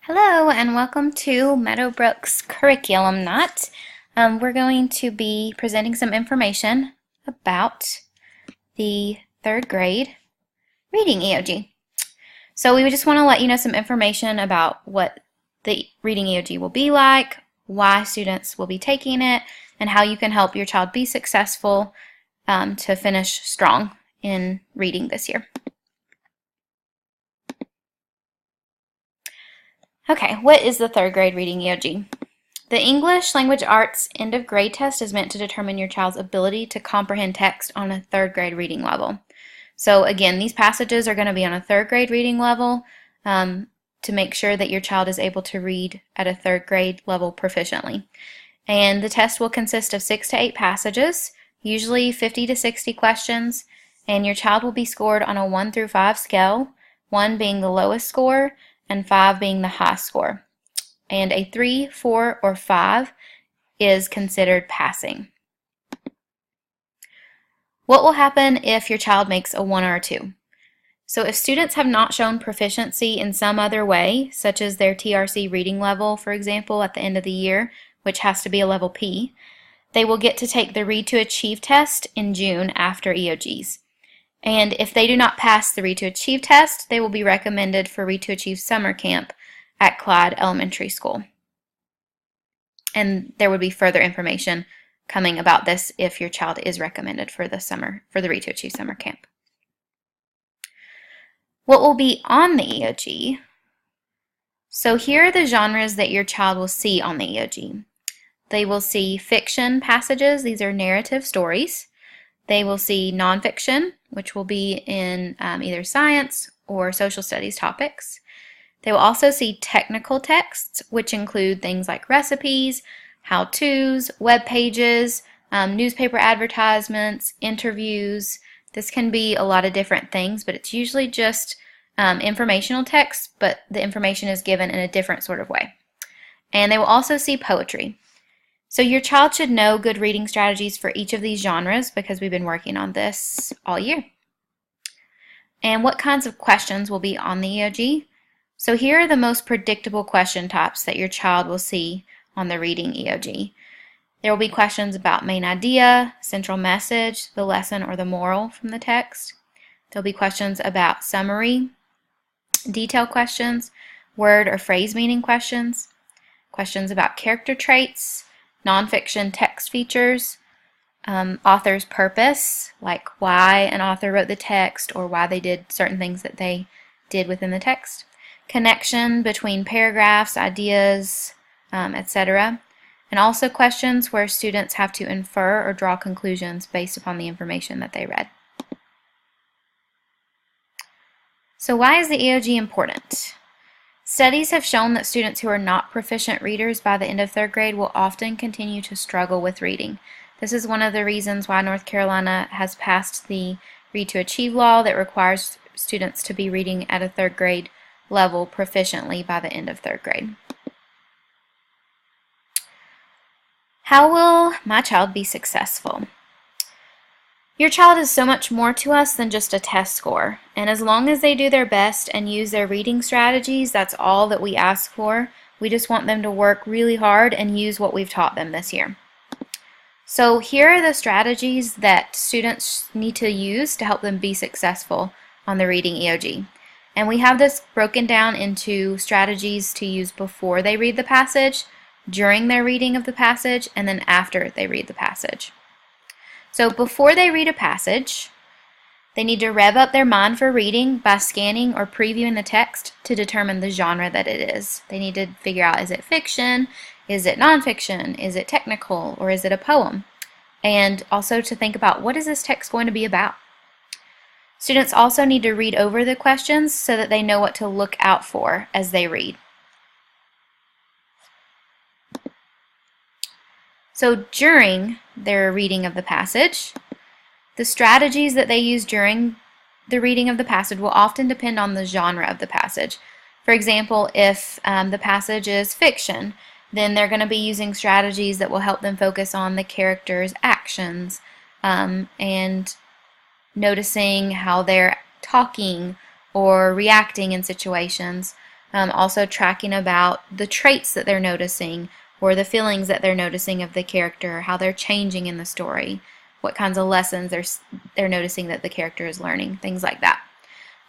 Hello and welcome to Meadowbrook's Curriculum Knot. We're going to be presenting some information about the third grade reading EOG. So we just want to let you know some information about what the reading EOG will be like, why students will be taking it, and how you can help your child be successful to finish strong in reading this year. Okay, what is the third grade reading EOG? The English Language Arts end of grade test is meant to determine your child's ability to comprehend text on a third grade reading level. So again, these passages are going to be on a third grade reading level to make sure that your child is able to read at a third grade level proficiently. And the test will consist of 6 to 8 passages, usually 50 to 60 questions, and your child will be scored on a 1 through 5 scale, 1 being the lowest score, and 5 being the high score. And a 3, 4, or 5 is considered passing. What will happen if your child makes a 1 or a 2? So if students have not shown proficiency in some other way, such as their TRC reading level, for example, at the end of the year, which has to be a level P, they will get to take the Read to Achieve test in June after EOGs. And if they do not pass the Read to Achieve test, they will be recommended for Read to Achieve summer camp at Clyde Elementary School. And there would be further information coming about this if your child is recommended for the Read to Achieve summer camp. What will be on the EOG? So here are the genres that your child will see on the EOG. They will see fiction passages. These are narrative stories. They will see nonfiction, which will be in either science or social studies topics. They will also see technical texts, which include things like recipes, how-tos, web pages, newspaper advertisements, interviews. This can be a lot of different things, but it's usually just informational text, but the information is given in a different sort of way. And they will also see poetry. So your child should know good reading strategies for each of these genres because we've been working on this all year. And what kinds of questions will be on the EOG? So here are the most predictable question types that your child will see on the reading EOG. There will be questions about main idea, central message, the lesson or the moral from the text. There will be questions about summary, detail questions, word or phrase meaning questions, questions about character traits, nonfiction text features, author's purpose, like why an author wrote the text or why they did certain things that they did within the text, connection between paragraphs, ideas, etc., and also questions where students have to infer or draw conclusions based upon the information that they read. So why is the EOG important? Studies have shown that students who are not proficient readers by the end of third grade will often continue to struggle with reading. This is one of the reasons why North Carolina has passed the Read to Achieve law that requires students to be reading at a third grade level proficiently by the end of third grade. How will my child be successful? Your child is so much more to us than just a test score, and as long as they do their best and use their reading strategies, that's all that we ask for. We just want them to work really hard and use what we've taught them this year. So here are the strategies that students need to use to help them be successful on the reading EOG. And we have this broken down into strategies to use before they read the passage, during their reading of the passage, and then after they read the passage. So before they read a passage, they need to rev up their mind for reading by scanning or previewing the text to determine the genre that it is. They need to figure out, is it fiction, is it nonfiction, is it technical, or is it a poem? And also to think about, what is this text going to be about? Students also need to read over the questions so that they know what to look out for as they read. So during their reading of the passage, the strategies that they use during the reading of the passage will often depend on the genre of the passage. For example, if the passage is fiction, then they're going to be using strategies that will help them focus on the characters' actions and noticing how they're talking or reacting in situations. Also tracking about the traits that they're noticing or the feelings that they're noticing of the character, how they're changing in the story, what kinds of lessons they're noticing that the character is learning, things like that.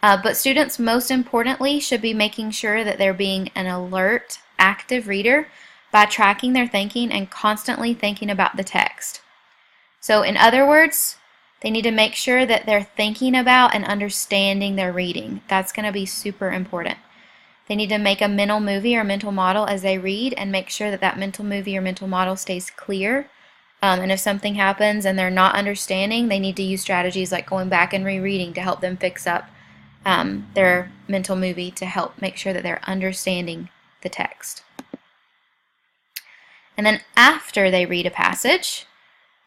But students, most importantly, should be making sure that they're being an alert, active reader by tracking their thinking and constantly thinking about the text. So in other words, they need to make sure that they're thinking about and understanding their reading. That's going to be super important. They need to make a mental movie or mental model as they read and make sure that that mental movie or mental model stays clear. And if something happens and they're not understanding, they need to use strategies like going back and rereading to help them fix up their mental movie to help make sure that they're understanding the text. And then after they read a passage,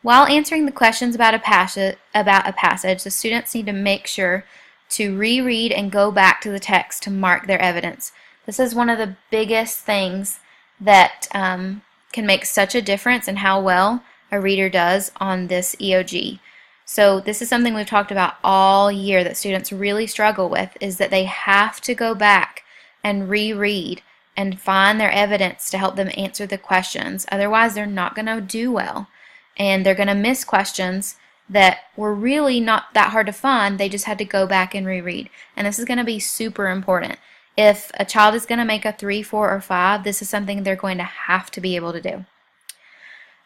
while answering the questions about a passage, the students need to make sure to reread and go back to the text to mark their evidence. This is one of the biggest things that can make such a difference in how well a reader does on this EOG. So this is something we've talked about all year that students really struggle with, is that they have to go back and reread and find their evidence to help them answer the questions. Otherwise, they're not going to do well, and they're going to miss questions that were really not that hard to find. They just had to go back and reread. And this is going to be super important. If a child is going to make a 3, 4, or 5, this is something they're going to have to be able to do.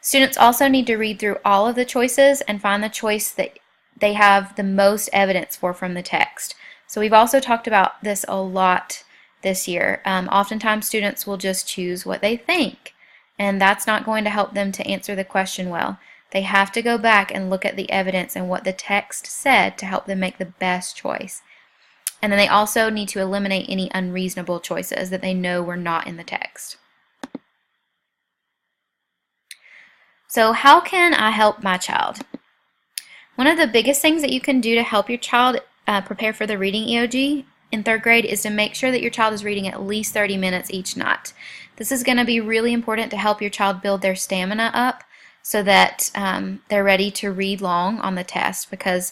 Students also need to read through all of the choices and find the choice that they have the most evidence for from the text. So we've also talked about this a lot this year. Oftentimes students will just choose what they think, and that's not going to help them to answer the question well. They have to go back and look at the evidence and what the text said to help them make the best choice. And then they also need to eliminate any unreasonable choices that they know were not in the text. So how can I help my child? One of the biggest things that you can do to help your child prepare for the reading EOG in 3rd grade is to make sure that your child is reading at least 30 minutes each night. This is going to be really important to help your child build their stamina up so that they're ready to read long on the test, because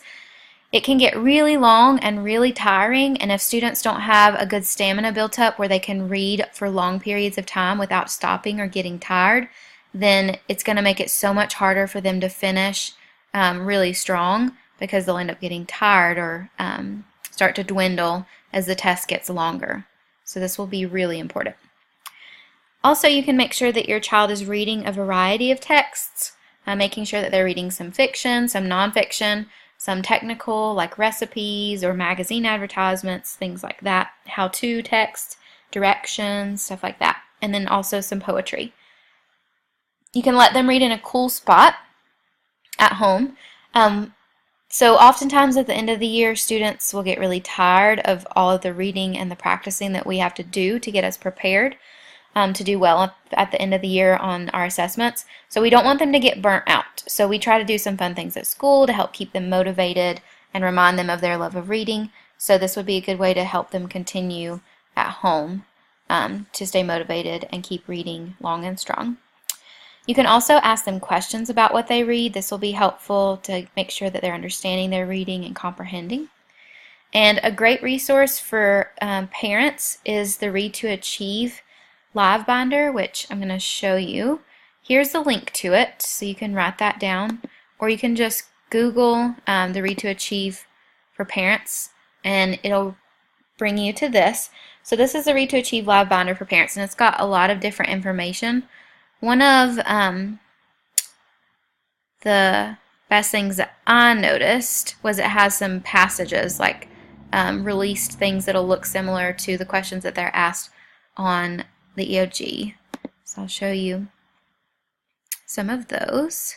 it can get really long and really tiring, and if students don't have a good stamina built up where they can read for long periods of time without stopping or getting tired, then it's going to make it so much harder for them to finish really strong, because they'll end up getting tired or start to dwindle as the test gets longer. So this will be really important. Also, you can make sure that your child is reading a variety of texts, making sure that they're reading some fiction, some nonfiction, some technical like recipes or magazine advertisements, things like that, how-to text, directions, stuff like that, and then also some poetry. You can let them read in a cool spot at home. So oftentimes at the end of the year, students will get really tired of all of the reading and the practicing that we have to do to get us prepared to do well at the end of the year on our assessments. So we don't want them to get burnt out. So we try to do some fun things at school to help keep them motivated and remind them of their love of reading. So this would be a good way to help them continue at home to stay motivated and keep reading long and strong. You can also ask them questions about what they read. This will be helpful to make sure that they're understanding their reading and comprehending. And a great resource for parents is the Read to Achieve Live Binder, which I'm going to show you. Here's the link to it, so you can write that down, or you can just Google the Read to Achieve for parents, and it'll bring you to this. So this is the Read to Achieve Live Binder for parents, and it's got a lot of different information. One of the best things that I noticed was it has some passages, like released things that'll look similar to the questions that they're asked on the EOG. So I'll show you some of those.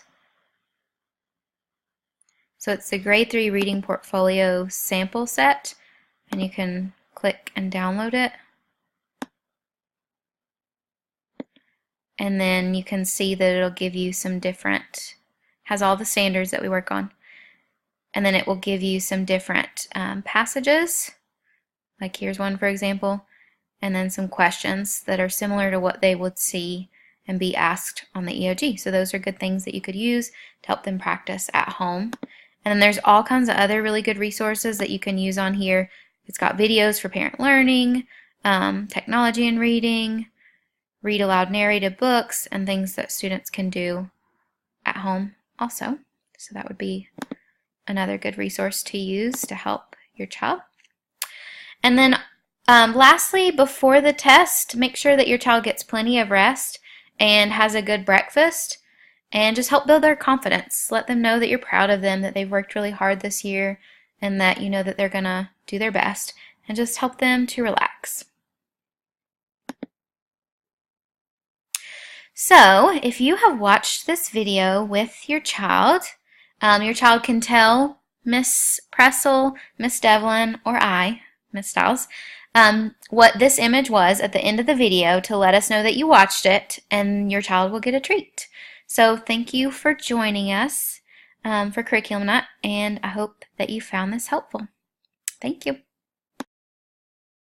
So it's the Grade 3 Reading Portfolio sample set, and you can click and download it. And then you can see that it'll give you some different, has all the standards that we work on. And then it will give you some different passages, like here's one for example, and then some questions that are similar to what they would see and be asked on the EOG. So those are good things that you could use to help them practice at home. And then there's all kinds of other really good resources that you can use on here. It's got videos for parent learning, technology and reading, read aloud narrated books, and things that students can do at home also. So that would be another good resource to use to help your child. And then lastly, before the test, make sure that your child gets plenty of rest and has a good breakfast, and just help build their confidence. Let them know that you're proud of them, that they've worked really hard this year, and that you know that they're going to do their best, and just help them to relax. So, if you have watched this video with your child can tell Miss Pressel, Miss Devlin, or I, Miss Stiles, what this image was at the end of the video to let us know that you watched it, and your child will get a treat. So thank you for joining us for Curriculum Nut, and I hope that you found this helpful. Thank you.